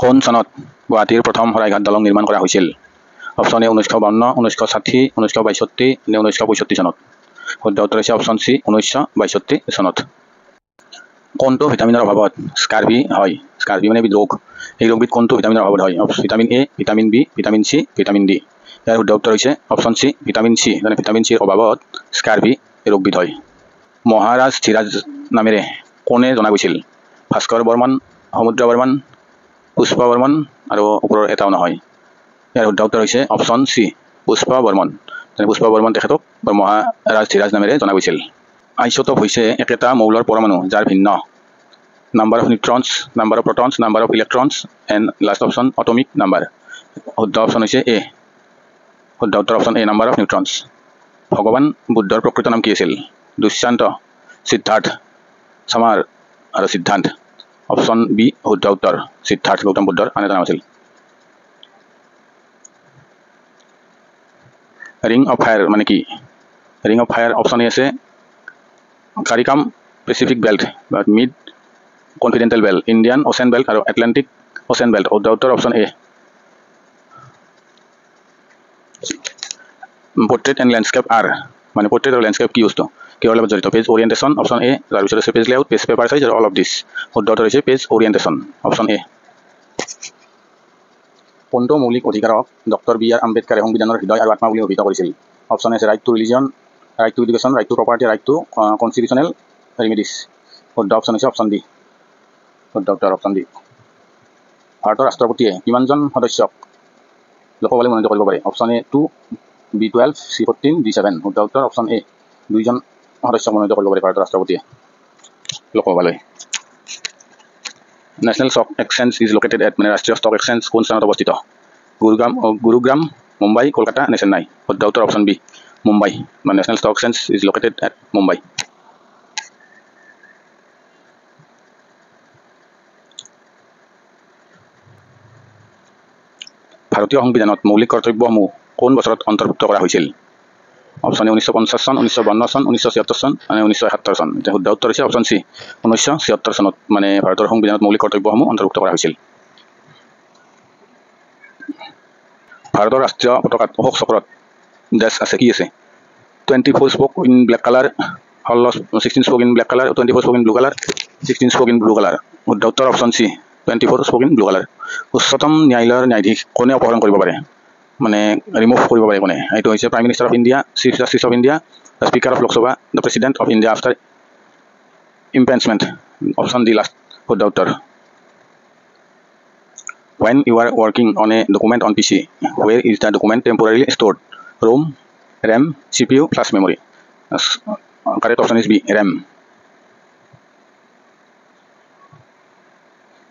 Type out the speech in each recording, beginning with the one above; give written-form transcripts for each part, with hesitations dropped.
কোন চনত গুৱাহাটীৰ প্ৰথম শৰাইঘাট দলং নিৰ্মাণ কৰা হৈছিল? অপশ্যন এ 1952, 1960, 1962 নে 1965 চনত? শুদ্ধ উত্তৰ হৈছে অপশ্যন চি 1962 চনত। কোনটো ভিটামিনৰ অভাৱত স্কাৰ্বি হয়? স্কাৰ্বি মানে এবিধ ৰোগ। এই ৰোগবিধ কোনটো ভিটামিনৰ অভাৱত হয়? Vitamin A, vitamin B, vitamin C, vitamin D. ইয়াৰ শুদ্ধ উত্তৰ হৈছে অপশ্যন চি ভিটামিন চি। মানে ভিটামিন চিৰ অভাৱত স্কাৰ্বি ৰোগবিধ হয়। মহাৰাজ ধীৰাজ নামেৰে কোনে জনা গৈছিল? ভাস্কৰ বৰ্মন, সমুদ্ৰ বৰ্মন, পুষ্প বৰ্মন আৰু ওপৰৰ এটাও নহয়। ইয়াৰ শুদ্ধ উত্তৰ হৈছে অপশ্যন চি পুষ্প বৰ্মন। পুষ্প বৰ্মন তেখেতক মহাৰাজ ধীৰাজ নামেৰে জনা গৈছিল। আইচোটোপ হৈছে একেটা মৌলৰ পৰমাণু যাৰ ভিন্ন number of neutrons, number of protons, number of electrons and last option atomic number. শুদ্ধ অপশ্যন হৈছে এ। শুদ্ধ উত্তৰ option A number of neutrons. ভগৱান বুদ্ধৰ প্ৰকৃত নাম কি আছিল? দুষ্যন্ত, সিদ্ধাৰ্থ, সমাৰ আৰু সিদ্ধান্ত। অপশ্যন বি শুদ্ধ উত্তৰ। সিদ্ধাৰ্থ গৌতম বুদ্ধৰ আন এটা নাম আছিল। ৰিং অফ ফায়াৰ মানে কি? Ring of fire option A আছে circum Pacific belt, mid continental belt, Indian ocean belt আৰু এটলাণ্টিক অ'চেন বেল্ট। শুদ্ধ উত্তৰ option A. Portrait and landscape আৰ মানে পোৰ্ট্ৰেইট আৰু লেণ্ডস্কেপ কি বস্তু? কিহৰ লগত জড়িত? পেজ অৰিয়েণ্টেশ্যন অপশ্যন এ, তাৰপিছত আছে page layout, page paper size আৰু অল অফ দিছ। শুদ্ধ উত্তৰ হৈছে পেজ অৰিয়েণ্টেশ্যন অপশ্যন এ। কোনটো মৌলিক অধিকাৰক ডক্টৰ বি আৰ আম্বেদকাৰে সংবিধানৰ হৃদয় আৰু আত্মা বুলি অভিহিত কৰিছিল? অপশ্যন এ আছে right to religion, right to education, right to property, right to constitutional remedies. শুদ্ধ অপশ্যন হৈছে অপশ্যন ডি। শুদ্ধ উত্তৰ অপশ্যন ডি। ভাৰতৰ ৰাষ্ট্ৰপতিয়ে কিমানজন সদস্যক লোকসভালৈ মনোনীত কৰিব পাৰে? Option A 2, B12, C14, D7। শুদ্ধ উত্তৰ অপশ্যন এ 2জন সদস্যক মনোনীত কৰিব পাৰে ভাৰতৰ ৰাষ্ট্ৰপতিয়ে লোকসভালৈ। National stock exchange is located at মানে ৰাষ্ট্ৰীয় ষ্টক এক্সচেঞ্জ কোন স্থানত অৱস্থিত? গুৰুগ্ৰাম, মুম্বাই, কলকাতা নে চেন্নাই? শুদ্ধ উত্তৰ অপশ্যন বি মুম্বাই। মানে national stock exchange is located at Mumbai. ভাৰতীয় সংবিধানত মৌলিক কৰ্তব্যসমূহ কোন বছৰত অন্তৰ্ভুক্ত কৰা হৈছিল? অপশ্যন এ 1950 চন, 1952 চন, 1976 চন মানে 1971 চন। এতিয়া শুদ্ধ উত্তৰ হৈছে অপশ্যন চি 1976 চনত মানে ভাৰতৰ সংবিধানত মৌলিক কৰ্তব্যসমূহ অন্তৰ্ভুক্ত কৰা হৈছিল। ভাৰতৰ ৰাষ্ট্ৰীয় পতাকাত অশোক চক্ৰত ডেছ আছে কি আছে? 24 spoke in black colour, 16 spoke in black colour, 24 spoke in blue colour, 16 spoke in blue colour. শুদ্ধ উত্তৰ option C 24 spoke in blue colour. উচ্চতম ন্যায়ালয়ৰ ন্যায়াধীশ কোনে অপসাৰণ কৰিব পাৰে? মানে ৰিমুভ কৰিব পাৰে কোনে? এইটো হৈছে prime minister of India, chief justice of India, the speaker of Lok Sabha, the president of India after impeachment. Option D last শুদ্ধ উত্তৰ। When you are working on a document on PC, where is the document temporarily stored? ROM, RAM, CPU, flash memory. Correct option is B, RAM.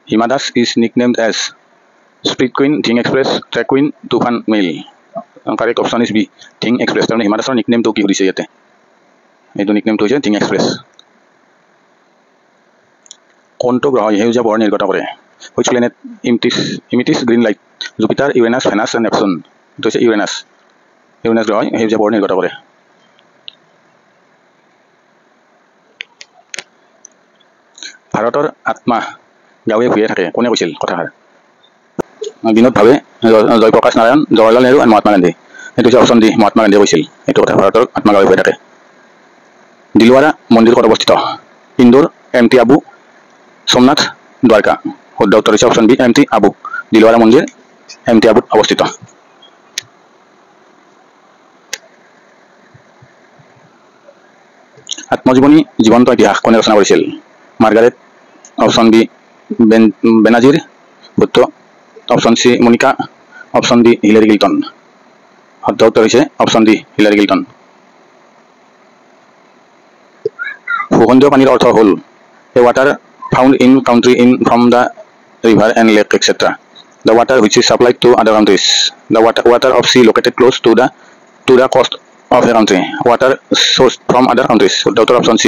Hima Das is nicknamed as Speed Queen, Dhing Express, Track Queen, Tufan Mail. Correct option is B, Dhing Express. তাৰমানে হিমা দাসৰ নিকনেমটো কি সুধিছে ইয়াতে? এইটো নিকনেমটো হৈছে Dhing Express. কোনটো গ্ৰহই সেউজীয়া পোহৰ নিৰ্গত কৰে? Which planet emits green light? Jupiter, Uranus, Venus and Neptune. এইটো হৈছে ইউৰেনাছ। ইউৰেনাছ গ্ৰহই সেউজীয়া পোহৰ নিৰ্গত কৰে। ভাৰতৰ আত্মা গাঁৱে ভূঞে থাকে কোনে কৈছিল কথাষাৰ? বিনোদ ভাৱে, জয়প্ৰকাশ নাৰায়ণ, জৱাহৰলাল নেহৰু আৰু মহাত্মা গান্ধী। এইটো হৈছে অপশ্যন ডি মহাত্মা গান্ধীয়ে কৈছিল এইটো কথা। ভাৰতৰ আত্মা গাঁৱে ভূঞে থাকে। দিলৱাৰা মন্দিৰ ক'ত অৱস্থিত? ইন্দোৰ, MT আবু, সোমনাথ, দ্বাৰকা। শুদ্ধ উত্তৰ হৈছে option B MT Abu. Dilwara মন্দিৰ MT আবুত অৱস্থিত। আত্মজীৱনী জীৱন্ত ইতিহাস কোনে ৰচনা কৰিছিল? Margaret, option B Benazir Bhutto, option C Monica, option D Hillary Clinton. শুদ্ধ উত্তৰ হৈছে অপশ্যন ডি হিলাৰী ক্লিণ্টন। ভূখণ্ডীয় পানীৰ অৰ্থ হ'ল a water found in country in from the river and lake etc. The water which is supplied to other countries. The water of sea located close to the coast of a country. Water sourced from other countries. The option C.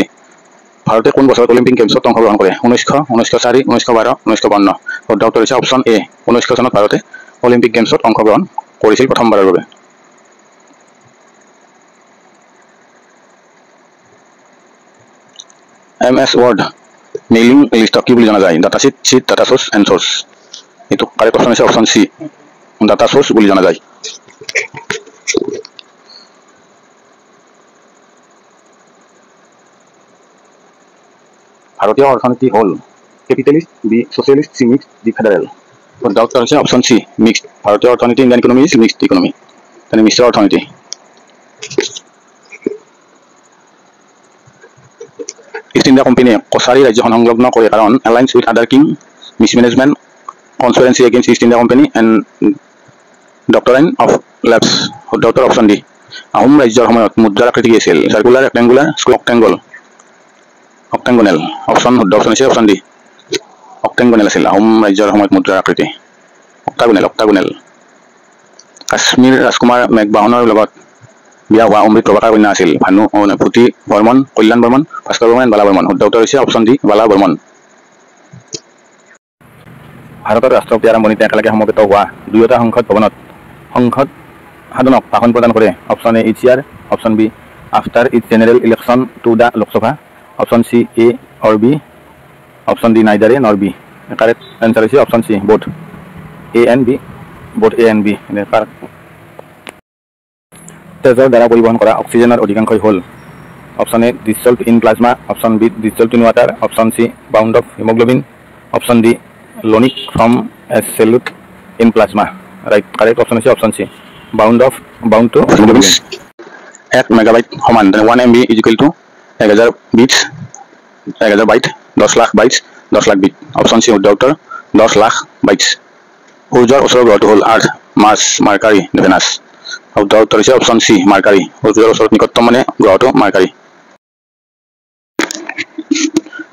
ভাৰতে কোন বছৰত Olympic গেমছত অংশগ্ৰহণ কৰে? 1900, 1904, 1912, 1952। শুদ্ধ উত্তৰ হৈছে option A 1900 চনত ভাৰতে অলিম্পিক গেমছত অংশগ্ৰহণ কৰিছিল প্ৰথমবাৰৰ বাবে। MS Word মেইলিং লিষ্টক কি বুলি জনা যায়? Data sheet, data source and source. এইটো কারেক্ট অপশন আছে অপশন সি ডাটা সোর্স বুলি জনা যায় ভারতীয় অর্থনীতি হল capitalist B socialist C mixed D federal শুদ্ধ উত্তর হচ্ছে অপশন সি মিক্সড ভারতীয় অর্থনীতি Indian economy is mixed economy মানে মিশ্র অর্থনীতি ইস্ট ইন্ডিয়া কোম্পানী কছাৰী ৰাজ্যখন সংলগ্ন কৰে কাৰণ alliance with other king mismanagement conspiracy against East India company and doctrine of lapse শুদ্ধ উত্তৰ অপশ্যন ডি আহোম ৰাজ্যৰ সময়ত মুদ্ৰাৰ আকৃতি কি আছিল চাৰ্কুলাৰ ৰেক্টেংগুলাৰ অক্টেংগল অক্টেংগনেল অপশ্যন শুদ্ধ অপশ্যন আছে অপশ্যন ডি অক্টেংগনেল আছিল আহোম ৰাজ্যৰ সময়ত মুদ্ৰাৰ আকৃতি অক্টাগোনেল কাশ্মীৰ ৰাজকুমাৰ মেঘবাহনৰ লগত বিয়া হোৱা অমৃত প্ৰভাকাৰ কন্যা আছিল ভানু পুতি বৰ্মন কল্যাণ বৰ্মন ভাস্কৰ বৰ্মন বালা বৰ্মন শুদ্ধ উত্তৰ হৈছে অপশ্যন ডি বালা বৰ্মন ভাৰতৰ ৰাষ্ট্ৰপতি আৰম্ভণিতে একেলগে সমবেত হোৱা দুয়োটা সংসদ ভৱনত সংসদ সাধনক ভাষণ প্ৰদান কৰে option A each year option B after each general election to the Lok Sabha option C A or B option D neither A nor B correct answer হৈছে option C both A and B both A and B তেজৰ দ্বাৰা পৰিবহন কৰা অক্সিজেনৰ অধিকাংশই হ'ল option A dissolved in plasma option B dissolved in water option C bound of haemoglobin option D ionic from a solute in plasma right correct option হৈছে option C bound to haemoglobin 1 megabyte সমান 1 MB is equal to 1000 bits 1000 byte 10 lakh bytes 10 lakh bit option C শুদ্ধ উত্তৰ 10 lakh bites সূৰ্যৰ ওচৰৰ গ্ৰহটো হ'ল আৰ্থ March মাৰ্কাৰী Venus শুদ্ধ উত্তৰ হৈছে অপশ্যন চি মাৰ্কাৰী সূৰ্যৰ ওচৰত নিকটতম মানে গ্ৰহটো মাৰ্কাৰী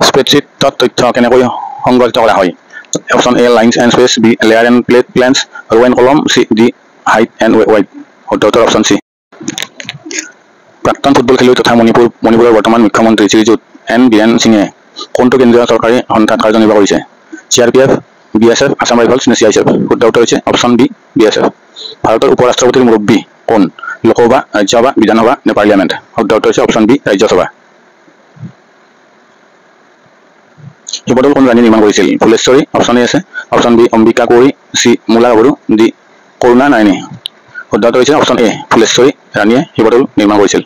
স্প্ৰেডশ্বীটত তথ্য কেনেকৈ সংগঠিত কৰা হয় option A lines and space B layer and plate planes row and column C D height and weight শুদ্ধ উত্তৰ অপশ্যন চি প্ৰাক্তন ফুটবল খেলুৱৈ তথা মণিপুৰৰ বৰ্তমান মুখ্যমন্ত্ৰী শ্ৰীযুত এন বীৰেন সিঙে কোনটো কেন্দ্ৰীয় চৰকাৰী সন্থাত কাৰ্যনিৰ্বাহ কৰিছে CRPF BSF আসাম ৰাইফলছ নে CISF শুদ্ধ উত্তৰ হৈছে অপশ্যন বি BSF ভাৰতৰ উপ ৰাষ্ট্ৰপতিৰ মুৰব্বী কোন লোকসভা ৰাজ্যসভা বিধানসভা নে পাৰ্লিয়ামেণ্ট শুদ্ধ উত্তৰ হৈছে অপশ্যন বি ৰাজ্যসভা শিৱদৌল কোন ৰাণী নিৰ্মাণ কৰিছিল ফুলেশ্বৰী অপশ্যন এ আছে option B Ambika Kunwari C মূলা গাভৰু ডি কৰুণা নাৰায়ণী শুদ্ধ উত্তৰ হৈছে অপশ্যন এ ফুলেশ্বৰী ৰাণীয়ে শিৱদৌল নিৰ্মাণ কৰিছিল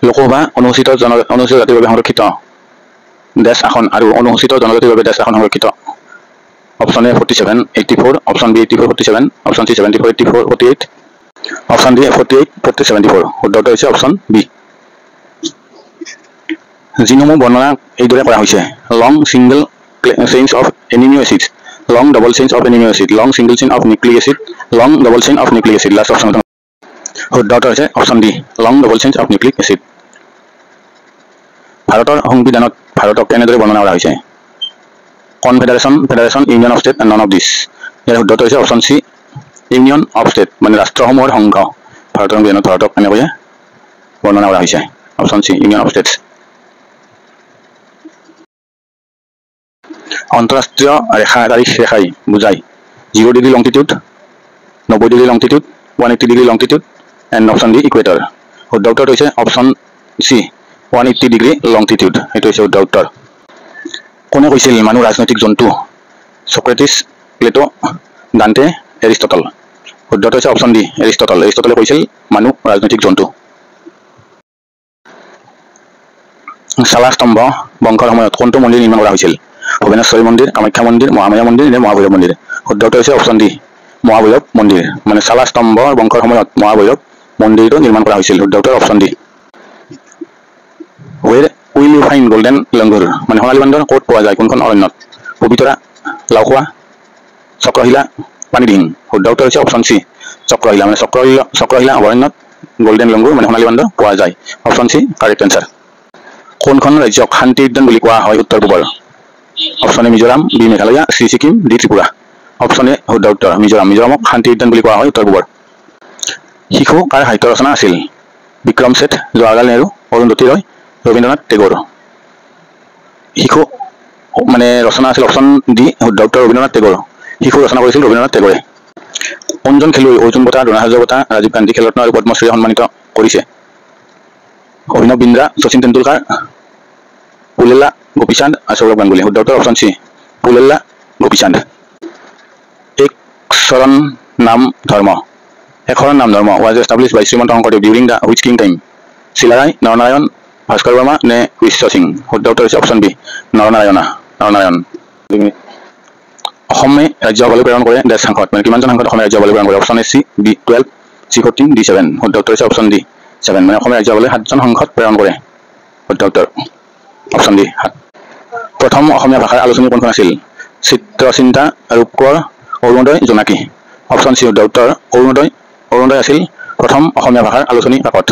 লোকসভা অনুসূচিত জাতিৰ বাবে সংৰক্ষিত দেশ আসন আৰু অনুসূচিত জনজাতিৰ বাবে দেশ আসন সংৰক্ষিত option A 47 84 option B 84 47 option C 74 84 48 option D 48 74 শুদ্ধ উত্তৰ হৈছে অপশ্যন বি জিনোম বৰ্ণনা এইদৰে কৰা হৈছে long single chains of amino acids long double chains of amino acid long single chain of nucleic acid long double chain of nucleic acid last option শুদ্ধ উত্তৰ হৈছে option D long double chains of nucleic acid ভাৰতৰ সংবিধানত ভাৰতক কেনেদৰে বৰ্ণনা কৰা হৈছে confederation federation union of state and none of this ইয়াৰ শুদ্ধ উত্তৰ হৈছে option C union of state মানে ৰাষ্ট্ৰসমূহৰ সংঘ ভাৰতৰ সংবিধানত ভাৰতক কেনেকৈ বৰ্ণনা কৰা হৈছে option C union of states আন্তঃৰাষ্ট্ৰীয় তাৰিখ ৰেখাই বুজায় 0 degree longitude 90 degree longitude 180 degree longitude and option D equator শুদ্ধ উত্তৰটো হৈছে অপশ্যন চি 180 ডিগ্ৰী লংটিটিউড এইটো হৈছে শুদ্ধ উত্তৰ কোনে কৈছিল মানুহ ৰাজনৈতিক জন্তু সক্ৰেটিছ প্লেটো ডান্তে এৰিষ্টটল শুদ্ধ উত্তৰ হৈছে অপশ্যন ডি এৰিষ্টটলে কৈছিল মানুহ ৰাজনৈতিক জন্তু শালা স্তম্ভ বংশৰ সময়ত কোনটো মন্দিৰ নিৰ্মাণ কৰা হৈছিল ভুৱনেশ্বৰী মন্দিৰ কামাখ্যা মন্দিৰ মহামায়া মন্দিৰ নে মহাভৈৰৱ মন্দিৰ শুদ্ধ উত্তৰ হৈছে অপশ্যন ডি মহাভৈৰৱ মন্দিৰ মানে শালা স্তম্ভ বংশৰ সময়ত মহাভৈৰৱ মন্দিৰটো নিৰ্মাণ কৰা হৈছিল শুদ্ধ উত্তৰ option D where will you find golden langur মানে সোণালী বান্দৰ ক'ত পোৱা যায় কোনখন অৰণ্যত পবিতৰা লাওখোৱা চক্ৰশিলা পানীদিহিং শুদ্ধ উত্তৰ হৈছে অপশ্যন চি চক্ৰশিলা মানে চক্ৰশিলা অভয়াৰণ্যত গোল্ডেন লংগুৰ মানে সোণালী বান্দৰ পোৱা যায় অপশ্যন চি কাৰেক্ট এনচাৰ কোনখন ৰাজ্যক শান্তি উদ্যান বুলি কোৱা হয় উত্তৰ পূবৰ option A Mizoram B Meghalaya C Sikkim D Tripura option A শুদ্ধ উত্তৰ মিজোৰামক শান্তি উদ্যান বুলি কোৱা হয় উত্তৰ পূবৰ শিশু কাৰ সাহিত্য ৰচনা আছিল বিক্ৰম শেঠ জৱাহৰলাল নেহৰু অৰুন্ধতী ৰয় ৰবীন্দ্ৰনাথ টেগোৰ শিশু মানে ৰচনা আছিল অপশ্যন ডি শুদ্ধ উত্তৰ ৰবীন্দ্ৰনাথ টেগোৰ শিশু ৰচনা কৰিছিল ৰবীন্দ্ৰনাথ টেগোৰে কোনজন খেলুৱৈ অৰ্জুন বঁটা দ্ৰোণাচাৰ্য বঁটা ৰাজীৱ গান্ধী খেলৰত্ন আৰু পদ্মশ্ৰীৰে সন্মানিত কৰিছে অভিনৱ বিন্দ্ৰা শচীন তেণ্ডুলকাৰ পুলেলা গোপীচাঁদ আৰু সৌৰভ গাংগুলী শুদ্ধ উত্তৰ অপশ্যন চি পুলেল্লা গোপীচাঁদ। এক শৰণ নাম ধৰ্ম was established by Srimant Shankaradev during the which king time? Silarai, Naranayan, Bhaskar Verma নে Vishwa Singh? শুদ্ধ উত্তৰ হৈছে অপশ্যন বি নৰনাৰায়ণ। অসমে ৰাজ্যসভালৈ প্ৰেৰণ কৰে ডেছ সাংসদ, মানে কিমানজন সাংসদ অসমে ৰাজ্যসভালৈ প্ৰেৰণ কৰে? Option A C B 12, C 14, D 7। শুদ্ধ উত্তৰ হৈছে অপশ্যন ডি 7, মানে অসমে ৰাজ্যসভালৈ 7জন সাংসদ প্ৰেৰণ কৰে। শুদ্ধ উত্তৰ অপশ্যন ডি 7। প্ৰথম অসমীয়া ভাষাৰ আলোচনী কোনখন আছিল? চিত্ৰচিন্তা, ৰূপকোঁৱৰ, অৰুণোদয়, জোনাকী। অপশ্যন চি শুদ্ধ উত্তৰ অৰুণোদয় আছিল প্ৰথম অসমীয়া ভাষাৰ আলোচনী কাকত।